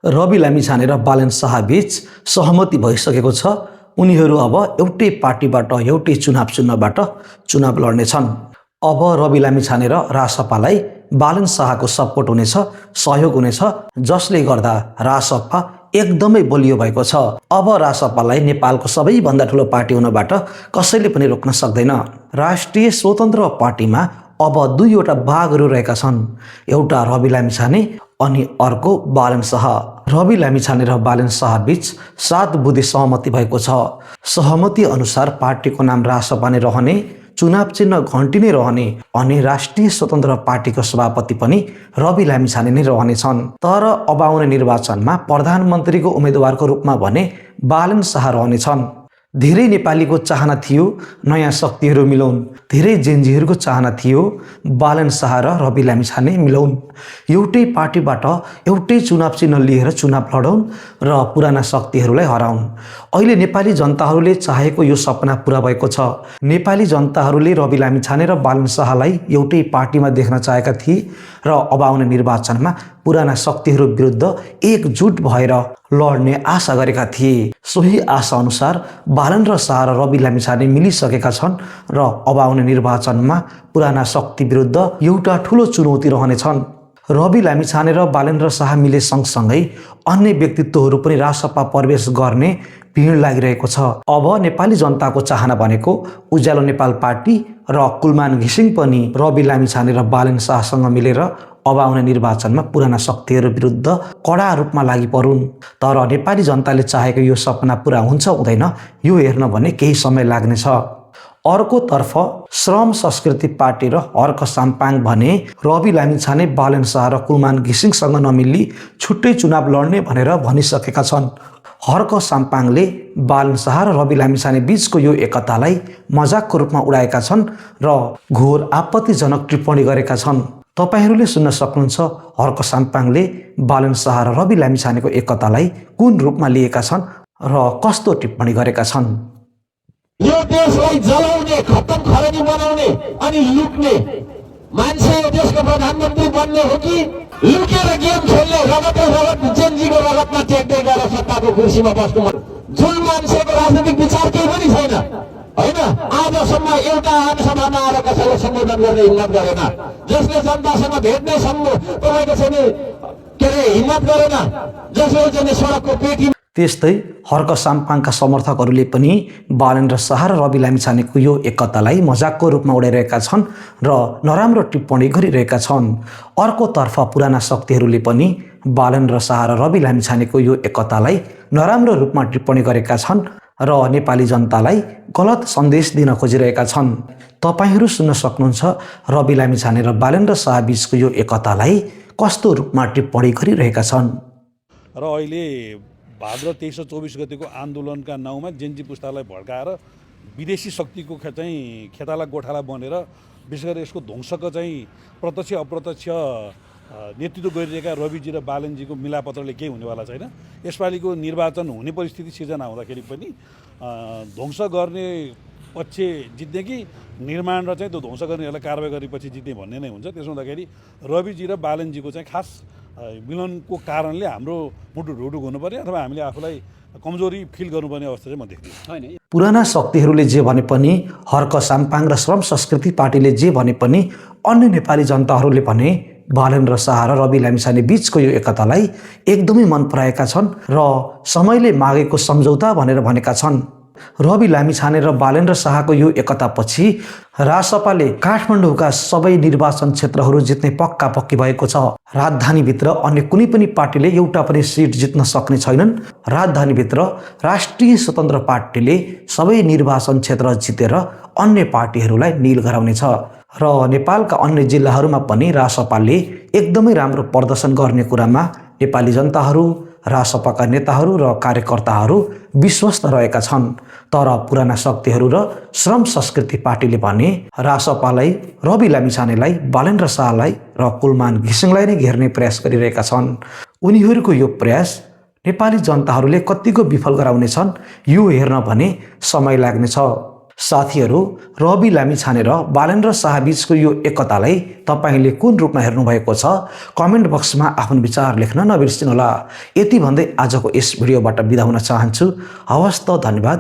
रवि लामिछाने र बालेन शाह बीच सहमति भइसकेको छ। उनीहरू अब एउटै पार्टीबाट एउटै चुनाव लड्नेछन्। अब रवि लामिछाने र रासपालाई बालेन शाहको सपोर्ट हुनेछ, सहयोग हुनेछ, जसले गर्दा रासपा एकदमै बलियो भएको छ। अब रासपालाई नेपालको सबैभन्दा ठुलो पार्टी हुनबाट कसैले पनि रोक्न सक्दैन। राष्ट्रिय स्वतन्त्र पार्टीमा अब दुईवटा भागहरू रहेका छन्, एउटा रवि लामिछाने अनि अर्को बालेन शाह। रवि लामिछाने र बालेन शाह बीच 7 बुँदे सहमति भएको छ। सहमति अनुसार पार्टीको नाम रासपा नै रहने, चुनाव चिन्ह घण्टी नै रहने अनि राष्ट्रिय स्वतन्त्र पार्टीको सभापति पनि रवि लामिछाने नै रहनेछन्। तर अब आउने निर्वाचनमा प्रधानमन्त्रीको उम्मेदवारको रूपमा भने बालेन शाह रहनेछन्। धेरै नेपालीको चाहना थियो नयाँ शक्तिहरू मिलाउन्, धेरै जेन्जीहरूको चाहना थियो बालेन शाह र रवि लामिछाने मिलाउन्, एउटै पार्टीबाट एउटै चुनाव चिन्ह लिएर चुनाव लडौन् र पुराना शक्तिहरूलाई हराउन्। अहिले नेपाली जनताहरूले चाहेको यो सपना पुरा भएको छ। नेपाली जनताहरूले रवि लामिछाने र बालेन शाहलाई एउटै पार्टीमा देख्न चाहेका थिए र अब आउने निर्वाचनमा पुराना शक्तिहरू विरुद्ध एकजुट भएर लड्ने आशा गरेका थिए। सोही आशा अनुसार बालेन र शाह र रवि लामिछाने मिलिसकेका छन् र अब आउने निर्वाचनमा पुराना शक्ति विरुद्ध एउटा ठूलो चुनौती रहनेछन्। रवि लामिछाने र बालेन र शाह मिले सँगसँगै अन्य व्यक्तित्वहरू पनि रासपा प्रवेश गर्ने भिड लागिरहेको छ। अब नेपाली जनताको चाहना भनेको उज्यालो नेपाल पार्टी र कुलमान घिसिङ पनि रवि लामिछाने र बालेन शाहसँग मिलेर अब आउने निर्वाचनमा पुराना शक्तिहरू विरुद्ध कडा रूपमा लागि परुन्। तर नेपाली जनताले चाहेको यो सपना पुरा हुन्छ हुँदैन यो हेर्न भने केही समय लाग्नेछ। अर्कोतर्फ श्रम संस्कृति पार्टी र हर्क साम्पाङ भने रवि लामिछाने, बालेन शाह र कुलमान घिसिङसँग नमिल्ली छुट्टै चुनाव लड्ने भनेर भनिसकेका छन्। हर्क साम्पाङले बालेन शाह र रवि लामिछाने बीचको यो एकतालाई मजाकको रूपमा उडाएका छन् र घोर आपत्तिजनक टिप्पणी गरेका छन्। तपाईहरूले सुन्न सक्नुहुन्छ हर्क साम्पाङले बालेन शाह र रवि लामिछानेको एकतालाई कुन रूपमा लिएका छन् र कस्तो टिप्पणी गरेका छन्। यो देशलाई जलाउने, खत्तम खरानी बनाउने अनि लुट्ने मान्छे यो देशको प्रधानमन्त्री बन्ने हो कि लुकेर गेम खेल्ने रगत जेन्जीको रगतमा टेक्दै गएर सत्ताको कुर्सीमा बस्नु? जुन मान्छेको राजनीतिक विचार केही पनि छैन, होइन, आजसम्म एउटा आमसभामा आएर कसैले सम्बोधन गर्ने हिम्मत गरेन, जसले जनतासँग भेट्ने तपाईँको चाहिँ के अरे हिम्मत गरेन, जसले चाहिँ सडकको पेटी। त्यस्तै हर्क साम्पाङका समर्थकहरूले पनि बालेन र शाह र रवि लामिछानेको यो एकतालाई मजाकको रूपमा उडाइरहेका छन् र नराम्रो टिप्पणी गरिरहेका छन्। अर्कोतर्फ पुराना शक्तिहरूले पनि बालेन र शाह र रवि लामिछानेको यो एकतालाई नराम्रो रूपमा टिप्पणी गरेका छन् र नेपाली जनतालाई गलत सन्देश दिन खोजिरहेका छन्। तपाईहरू सुन्न सक्नुहुन्छ रवि लामिछाने र बालेन र शाह बीचको यो एकतालाई कस्तो रूपमा टिप्पणी गरिरहेका छन्। र अहिले भाद्र 23 र 24 गतिको आन्दोलनका नाउँमा जेन्जी पुस्तालाई भड्काएर विदेशी शक्तिको चाहिँ खेताला गोठाला बनेर विशेष गरी यसको ध्वंसको चाहिँ प्रत्यक्ष अप्रत्यक्ष नेतृत्व गरिरहेका रविजी र बालेनजीको मिलापत्रले केही हुनेवाला छैन। यसपालिको निर्वाचन हुने परिस्थिति सिर्जना हुँदाखेरि पनि ध्वंस गर्ने पक्ष जित्ने कि निर्माण र चाहिँ त्यो ध्वंस गर्नेहरूलाई कारवाही गरेपछि जित्ने भन्ने नै हुन्छ। त्यसो हुँदाखेरि रविजी र बालेनजीको चाहिँ खास मिलनको कारणले हाम्रो मुटु ढुकढुक हुनुपर्ने अथवा हामीले आफूलाई कमजोरी फिल गर्नुपर्ने अवस्था चाहिँ म देख्दिनँ। पुराना शक्तिहरूले जे भने पनि, हर्क साम्पाङ र श्रम संस्कृति पार्टीले जे भने पनि, अन्य नेपाली जनताहरूले भने बालेन र शाह र रवि लामिछाने बीचको यो एकतालाई एकदमै मन पराएका छन् र समयले मागेको सम्झौता भनेर भनेका छन्। रवि लामिछाने र बालेन र शाहको यो एकतापछि रासपाले काठमाडौँका सबै निर्वाचन क्षेत्रहरू जित्ने पक्का पक्की भएको छ। राजधानीभित्र अन्य कुनै पनि पार्टीले एउटा पनि सिट जित्न सक्ने छैनन्। राजधानीभित्र राष्ट्रिय स्वतन्त्र पार्टीले सबै निर्वाचन क्षेत्र जितेर अन्य पार्टीहरूलाई नील गराउनेछ र नेपालका अन्य जिल्लाहरूमा पनि रासपाले एकदमै राम्रो प्रदर्शन गर्ने कुरामा नेपाली जनताहरू, रासपाका नेताहरू र कार्यकर्ताहरू विश्वस्त रहेका छन्। तर पुराना शक्तिहरू र श्रम संस्कृति पार्टीले भने रासपालाई, रवि लामिछानेलाई, बालेन र शाहलाई र कुलमान घिसिङलाई नै घेर्ने प्रयास गरिरहेका छन्। उनीहरूको यो प्रयास नेपाली जनताहरूले कतिको विफल गराउनेछन् यो हेर्न भने समय लाग्नेछ। साथीहरू, रवि लामिछाने र बालेन्द्र शाहबीचको यो एकतालाई तपाईँले कुन रूपमा हेर्नुभएको छ? कमेन्ट बक्समा आफ्नो विचार लेख्न नबिर्सिनुहोला। यति भन्दै आजको यस भिडियोबाट बिदा हुन चाहन्छु। हवस् त, धन्यवाद।